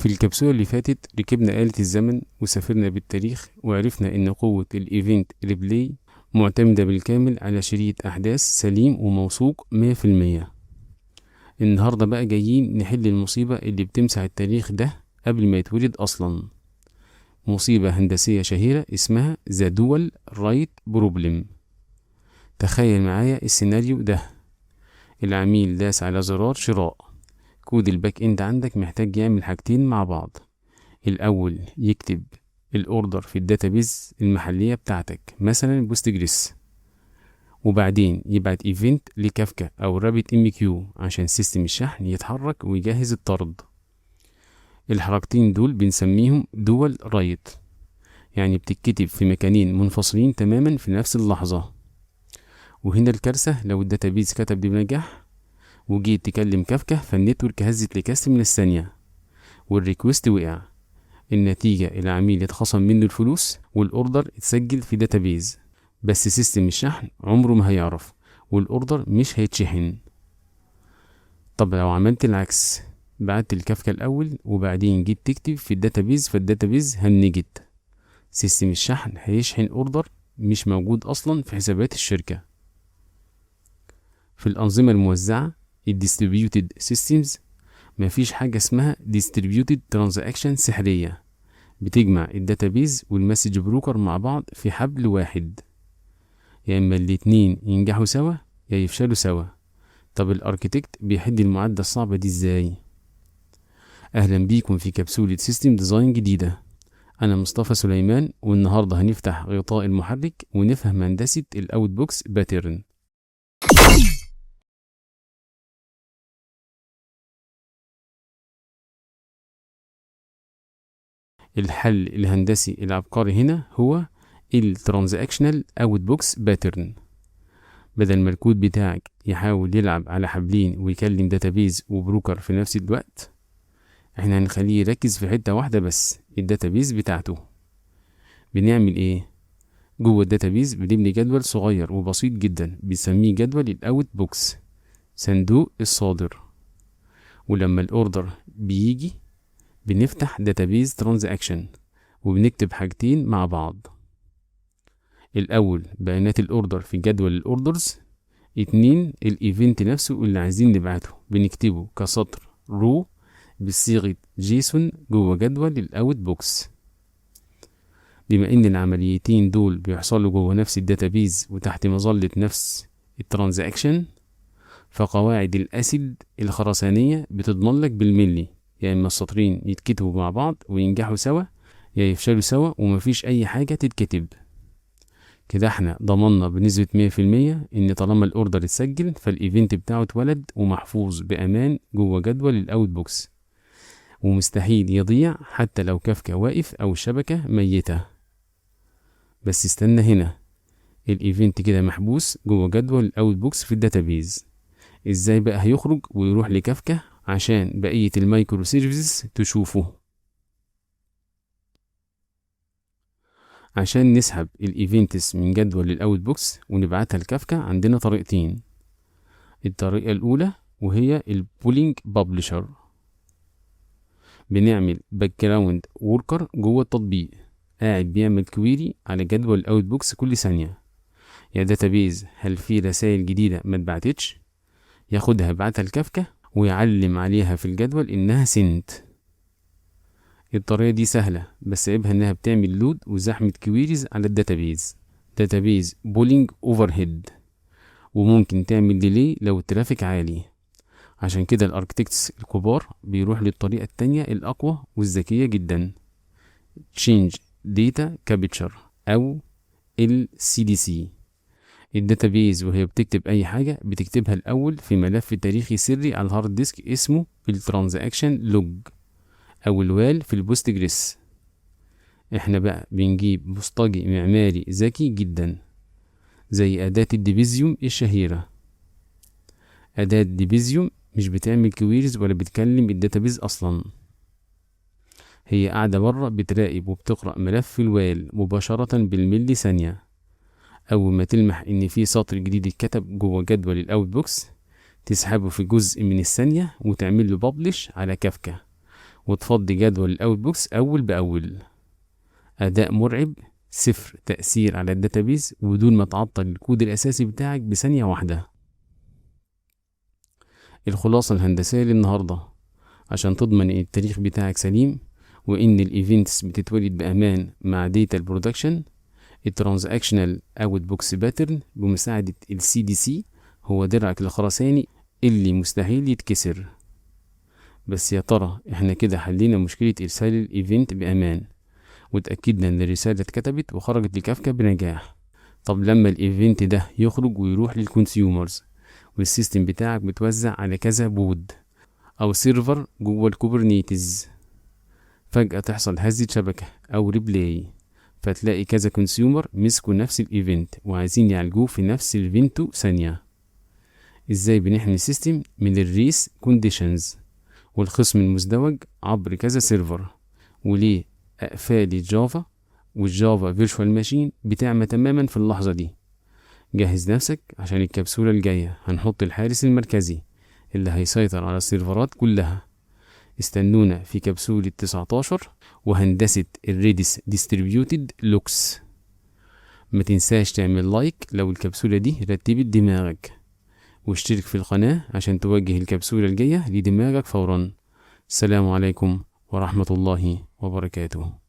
في الكبسولة اللي فاتت ركبنا آلة الزمن وسافرنا بالتاريخ وعرفنا إن قوة الإيفنت ريبلاي معتمدة بالكامل على شريط أحداث سليم وموثوق 100%. النهاردة بقى جايين نحل المصيبة اللي بتمسح التاريخ ده قبل ما يتولد أصلا. مصيبة هندسية شهيرة اسمها The Dual Write Problem. تخيل معايا السيناريو ده: العميل داس على زرار شراء. كود الباك اند عندك محتاج يعمل حاجتين مع بعض. الأول يكتب الأوردر في الداتابيز المحلية بتاعتك مثلا بوستجريس، وبعدين يبعت ايفنت لكافكا أو رابط MQ عشان سيستم الشحن يتحرك ويجهز الطرد. الحركتين دول بنسميهم دول رايت، يعني بتتكتب في مكانين منفصلين تماما في نفس اللحظة. وهنا الكارثة: لو الداتابيز كتب دي بنجاح وجيت تكلم كافكا فالنتورك هزت لكاست من الثانية والريكوست وقع. النتيجة العميل يتخصم منه الفلوس والأوردر اتسجل في داتابيز، بس سيستم الشحن عمره ما هيعرف والأوردر مش هيتشحن. طب لو عملت العكس، بعت الكافكا الأول وبعدين جيت تكتب في الداتابيز فالداتابيز هنجت، سيستم الشحن هيشحن أوردر مش موجود أصلا في حسابات الشركة. في الأنظمة الموزعة الديستريبيوتد سيستمز مفيش حاجة اسمها distributed transaction سحرية بتجمع الداتابيز والمسج بروكر مع بعض في حبل واحد. يا اما الاتنين ينجحوا سوا يا يفشلوا سوا. طب الاركيتكت بيحل المعادلة الصعبة دي ازاي؟ اهلا بيكم في كبسولة سيستم ديزاين جديدة. انا مصطفى سليمان، والنهاردة هنفتح غطاء المحرك ونفهم هندسة الاوت بوكس باترن. الحل الهندسي العبقري هنا هو الترانزاكشنال اوت بوكس باترن. بدل ما الكود بتاعك يحاول يلعب على حبلين ويكلم داتابيز وبروكر في نفس الوقت، احنا هنخليه يركز في حتة واحدة بس، الداتابيز بتاعته. بنعمل ايه؟ جوه الداتابيز بنبني جدول صغير وبسيط جدا بنسميه جدول الاوت بوكس، صندوق الصادر. ولما الاوردر بيجي بنفتح داتابيز ترانزاكشن وبنكتب حاجتين مع بعض: الأول بيانات الأوردر في جدول الأوردرز، 2 الإيفنت نفسه اللي عايزين نبعته بنكتبه كسطر رو بصيغة جيسون جوه جدول الأوت بوكس. بما إن العمليتين دول بيحصلوا جوه نفس الداتابيز وتحت مظلة نفس الترانزاكشن، فقواعد الأسيد الخرسانية بتضمن لك بالملي يا إما السطرين يتكتبوا مع بعض وينجحوا سوا يا يفشلوا سوا ومفيش أي حاجة تتكتب. كده احنا ضمننا بنسبة 100% ان طالما الاوردر اتسجل فالايفنت بتاعه اتولد ومحفوظ بامان جوه جدول الاوت بوكس، ومستحيل يضيع حتى لو كافكا واقف او الشبكة ميتة. بس استنى هنا، الايفنت كده محبوس جوه جدول الاوت بوكس في الداتابيز، ازاي بقى هيخرج ويروح لكافكا عشان بقية المايكرو سيرفيسز تشوفه؟ عشان نسحب الايفنتس من جدول الاوت بوكس ونبعتها لكافكا عندنا طريقتين. الطريقة الاولى وهي البولينج بابلشر. بنعمل باك جراوند وركر جوه التطبيق قاعد بيعمل كويري على جدول الاوت بوكس كل ثانية: يا داتابيز هل في رسائل جديدة ما اتبعتتش؟ ياخدها يبعتها لكافكا ويعلم عليها في الجدول انها سنت. الطريقة دي سهلة بس عيبها انها بتعمل لود وزحمة كويريز على الداتابيز، داتابيز بولينج اوفر هيد، وممكن تعمل ديلي لو الترافيك عالي. عشان كده الاركتكتس الكبار بيروح للطريقة التانية الاقوى والذكية جدا: Change Data Capture او LCDC. الداتابيز وهي بتكتب اي حاجة بتكتبها الاول في ملف تاريخي سري على الهارد ديسك اسمه الترانزاكشن لوج او الوال في البوستجريس. احنا بقى بنجيب مصطجي معماري ذكي جدا زي اداة الديفيزيوم الشهيرة. اداة ديفيزيوم مش بتعمل كويريز ولا بتكلم الداتابيز اصلا، هي قاعدة بره بتراقب وبتقرأ ملف الوال مباشرة بالملي ثانية. اول ما تلمح ان في سطر جديد اتكتب جوه جدول الاوت بوكس تسحبه في جزء من الثانية وتعمل له بابلش على كافكا، وتفضي جدول الاوت بوكس اول باول. اداء مرعب، صفر تأثير على الداتابيز وبدون ما تعطل الكود الاساسي بتاعك بثانية واحدة. الخلاصة الهندسية للنهاردة: عشان تضمن ان التاريخ بتاعك سليم وان الايفنتس بتتولد بامان مع داتا البرودكشن، الترانزاكشنال اوت بوكس باترن بمساعدة الCDC هو درعك الخرساني اللي مستحيل يتكسر. بس يا ترى احنا كده حلينا مشكلة ارسال الايفنت بامان وتأكدنا ان الرسالة اتكتبت وخرجت لكافكا بنجاح؟ طب لما الايفنت ده يخرج ويروح للكونسيومرز والسيستم بتاعك متوزع على كذا بود او سيرفر جوه الكوبرنيتز، فجأة تحصل هزة شبكة او ريبلاي، فتلاقي كذا كونسيومر مسكوا نفس الايفنت وعايزين يعالجوه في نفس الفينتو ثانية. ازاي بنحمي السيستم من الريس كونديشنز والخصم المزدوج عبر كذا سيرفر؟ وليه اقفال الجافا والجافا فيرتشوال ماشين بتعمى تماما في اللحظة دي؟ جهز نفسك عشان الكبسولة الجاية هنحط الحارس المركزي اللي هيسيطر على السيرفرات كلها. استنونا في كبسولة 19 وهندسة الريدس ديستريبيوتد لوكس. ما تنساش تعمل لايك لو الكبسولة دي رتبت دماغك، واشترك في القناة عشان توجه الكبسولة الجاية لدماغك فورا. السلام عليكم ورحمة الله وبركاته.